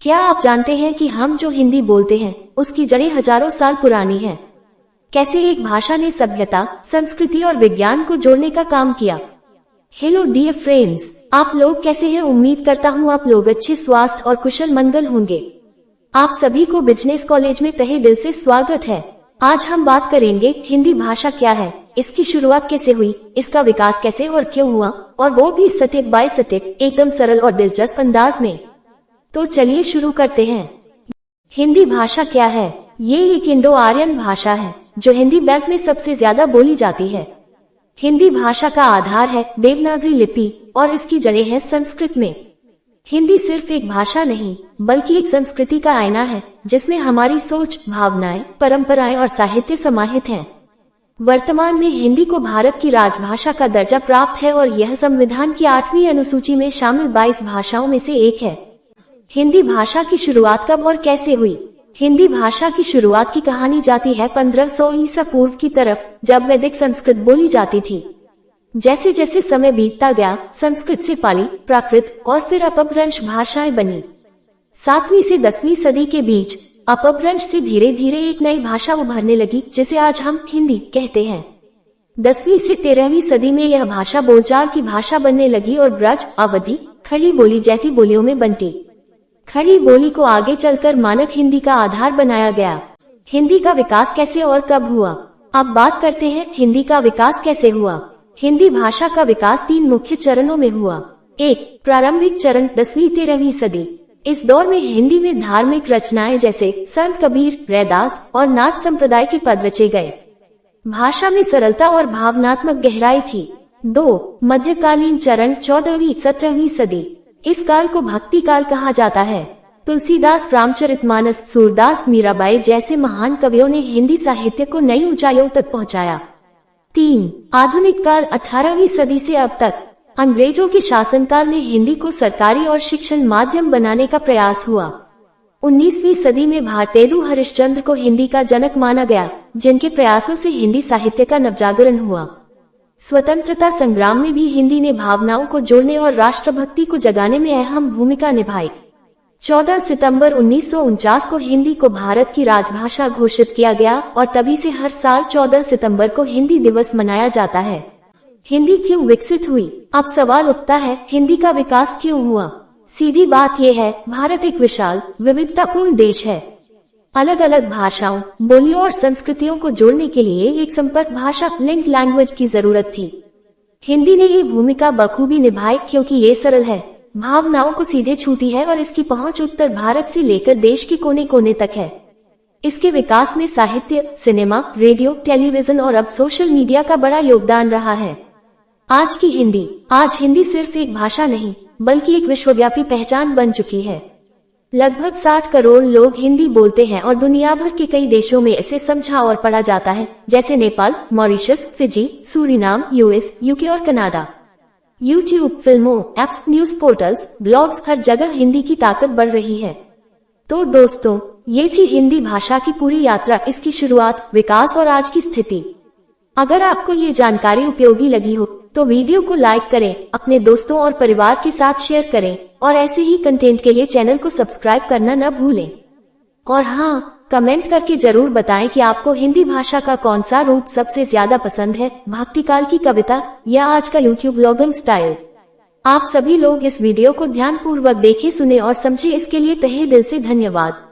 क्या आप जानते हैं कि हम जो हिंदी बोलते हैं उसकी जड़ें हजारों साल पुरानी हैं? कैसे एक भाषा ने सभ्यता, संस्कृति और विज्ञान को जोड़ने का काम किया। हेलो डियर फ्रेंड्स, आप लोग कैसे हैं? उम्मीद करता हूँ आप लोग अच्छे स्वास्थ्य और कुशल मंगल होंगे। आप सभी को बिजनेस कॉलेज में तहे दिल से स्वागत है। आज हम बात करेंगे हिंदी भाषा क्या है, इसकी शुरुआत कैसे हुई, इसका विकास कैसे और क्यों हुआ, और वो भी स्टेप बाय स्टेप, एकदम सरल और दिलचस्प अंदाज में। तो चलिए शुरू करते हैं। हिंदी भाषा क्या है? ये एक इंडो आर्यन भाषा है जो हिंदी बेल्ट में सबसे ज्यादा बोली जाती है। हिंदी भाषा का आधार है देवनागरी लिपि और इसकी जड़ें हैं संस्कृत में। हिंदी सिर्फ एक भाषा नहीं बल्कि एक संस्कृति का आईना है जिसमें हमारी सोच, भावनाएं, परंपराएं और साहित्य समाहित हैं। वर्तमान में हिंदी को भारत की राजभाषा का दर्जा प्राप्त है और यह संविधान की 8वीं अनुसूची में शामिल 22 भाषाओं में से एक है। हिंदी भाषा की शुरुआत कब और कैसे हुई? हिंदी भाषा की शुरुआत की कहानी जाती है 1500 ईसा पूर्व की तरफ, जब वैदिक संस्कृत बोली जाती थी। जैसे जैसे समय बीतता गया, संस्कृत से पाली, प्राकृत और फिर अपभ्रंश भाषाएं बनी। 7वीं से 10वीं सदी के बीच अपभ्रंश से धीरे धीरे एक नई भाषा उभरने लगी जिसे आज हम हिंदी कहते हैं। 10वीं से 13वीं सदी में यह भाषा बोलचाल की भाषा बनने लगी और ब्रज, अवधी, खड़ी बोली जैसी बोलियों में बंटी। खड़ी बोली को आगे चलकर मानक हिंदी का आधार बनाया गया। हिंदी का विकास कैसे और कब हुआ? अब बात करते हैं हिंदी का विकास कैसे हुआ। हिंदी भाषा का विकास 3 मुख्य चरणों में हुआ। 1. प्रारंभिक चरण 10वीं-13वीं सदी। इस दौर में हिंदी में धार्मिक रचनाएं जैसे संत कबीर, रैदास और नाथ संप्रदाय के पद रचे गए। भाषा में सरलता और भावनात्मक गहराई थी। 2. मध्यकालीन चरण 14वीं-17वीं सदी। इस काल को भक्ति काल कहा जाता है। तुलसीदास, रामचरितमानस, सूरदास, मीराबाई जैसे महान कवियों ने हिंदी साहित्य को नई ऊंचाइयों तक पहुंचाया। 3. आधुनिक काल 18वीं सदी से अब तक। अंग्रेजों के शासनकाल में हिंदी को सरकारी और शिक्षण माध्यम बनाने का प्रयास हुआ। 19वीं सदी में भारतेंदु हरिश्चंद्र को हिंदी का जनक माना गया, जिनके प्रयासों से हिंदी साहित्य का नवजागरण हुआ। स्वतंत्रता संग्राम में भी हिंदी ने भावनाओं को जोड़ने और राष्ट्रभक्ति को जगाने में अहम भूमिका निभाई। 14 सितंबर 1949 को हिंदी को भारत की राजभाषा घोषित किया गया और तभी से हर साल 14 सितंबर को हिंदी दिवस मनाया जाता है। हिंदी क्यों विकसित हुई? अब सवाल उठता है, हिंदी का विकास क्यों हुआ? सीधी बात यह है, भारत एक विशाल, विविधतापूर्ण देश है। अलग अलग भाषाओं, बोलियों और संस्कृतियों को जोड़ने के लिए एक संपर्क भाषा, लिंक लैंग्वेज की जरूरत थी। हिंदी ने ये भूमिका बखूबी निभाई क्योंकि ये सरल है, भावनाओं को सीधे छूती है और इसकी पहुंच उत्तर भारत से लेकर देश के कोने कोने तक है। इसके विकास में साहित्य, सिनेमा, रेडियो, टेलीविजन और अब सोशल मीडिया का बड़ा योगदान रहा है। आज हिंदी सिर्फ एक भाषा नहीं बल्कि एक विश्वव्यापी पहचान बन चुकी है। लगभग 60 करोड़ लोग हिंदी बोलते हैं और दुनिया भर के कई देशों में इसे समझा और पढ़ा जाता है, जैसे Nepal, Mauritius, Fiji, Suriname, US, UK और कनाडा। यूट्यूब, फिल्मों, एप्स, न्यूज पोर्टल्स, ब्लॉग्स, हर जगह हिंदी की ताकत बढ़ रही है। तो दोस्तों, ये थी हिंदी भाषा की पूरी यात्रा, इसकी शुरुआत, विकास और आज की स्थिति। अगर आपको ये जानकारी उपयोगी लगी हो तो वीडियो को लाइक करें, अपने दोस्तों और परिवार के साथ शेयर करें और ऐसे ही कंटेंट के लिए चैनल को सब्सक्राइब करना न भूलें। और हाँ, कमेंट करके जरूर बताएं कि आपको हिंदी भाषा का कौन सा रूप सबसे ज्यादा पसंद है, भक्तिकाल की कविता या आज का यूट्यूब व्लॉगिंग स्टाइल। आप सभी लोग इस वीडियो को ध्यानपूर्वक देखें, सुने और समझे, इसके लिए तहे दिल से धन्यवाद।